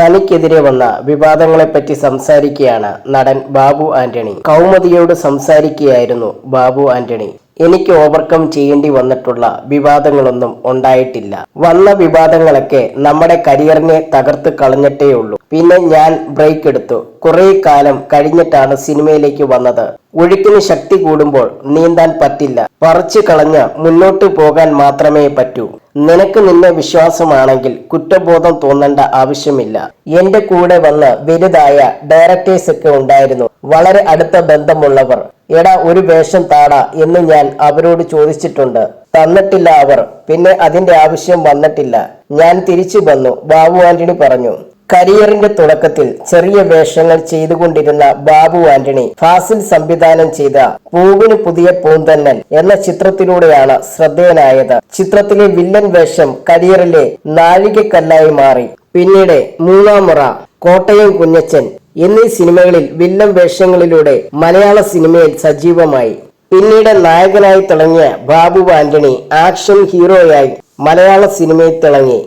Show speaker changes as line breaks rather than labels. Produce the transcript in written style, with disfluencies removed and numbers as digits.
തനിക്കെതിരെ വന്ന വിവാദങ്ങളെപ്പറ്റി സംസാരിക്കുകയാണ് നടൻ ബാബു ആന്റണി. കൗമുദിയോട് സംസാരിക്കുകയായിരുന്നു ബാബു ആന്റണി. എനിക്ക് ഓവർകം ചെയ്യേണ്ടി വന്നിട്ടുള്ള വിവാദങ്ങളൊന്നും ഉണ്ടായിട്ടില്ല. വന്ന വിവാദങ്ങളൊക്കെ നമ്മുടെ കരിയറിനെ തകർത്ത് കളഞ്ഞിട്ടേ ഉള്ളൂ. പിന്നെ ഞാൻ ബ്രേക്ക് എടുത്തു. കുറെ കാലം കഴിഞ്ഞിട്ടാണ് സിനിമയിലേക്ക് വന്നത്. ഒഴുക്കിന് ശക്തി കൂടുമ്പോൾ നീന്താൻ പറ്റില്ല. പറിച്ചു കളഞ്ഞ് മുന്നോട്ട് പോകാൻ മാത്രമേ പറ്റൂ. നിനക്ക് നിന്നെ വിശ്വാസമാണെങ്കിൽ കുറ്റബോധം തോന്നേണ്ട ആവശ്യമില്ല. എന്റെ കൂടെ വന്ന് വലുതായ ഡയറക്ടേഴ്സ് ഒക്കെ ഉണ്ടായിരുന്നു, വളരെ അടുത്ത ബന്ധമുള്ളവർ. എടാ ഒരു വേഷം താടാ എന്ന് ഞാൻ അവരോട് ചോദിച്ചിട്ടുണ്ട്, തന്നിട്ടില്ല അവർ. പിന്നെ അതിന്റെ ആവശ്യം വന്നിട്ടില്ല. ഞാൻ തിരിച്ചു വന്നു, ബാബു ആന്റണി പറഞ്ഞു. കരിയറിന്റെ തുടക്കത്തിൽ ചെറിയ വേഷങ്ങൾ ചെയ്തുകൊണ്ടിരുന്ന ബാബു ആന്റണി ഫാസിൽ സംവിധാനം ചെയ്ത പൂവിന് പുതിയ പൂന്തന്നൽ എന്ന ചിത്രത്തിലൂടെയാണ് ശ്രദ്ധേയനായത്. ചിത്രത്തിലെ വില്ലൻ വേഷം കരിയറിലെ നാഴികക്കല്ലായി മാറി. പിന്നീട് മൂന്നാം മുറ, കോട്ടയം കുഞ്ഞച്ചൻ എന്നീ സിനിമകളിൽ വില്ലൻ വേഷങ്ങളിലൂടെ മലയാള സിനിമയിൽ സജീവമായി. പിന്നീട് നായകനായി തിളങ്ങിയ ബാബു ആന്റണി ആക്ഷൻ ഹീറോയായി മലയാള സിനിമയിൽ തിളങ്ങി.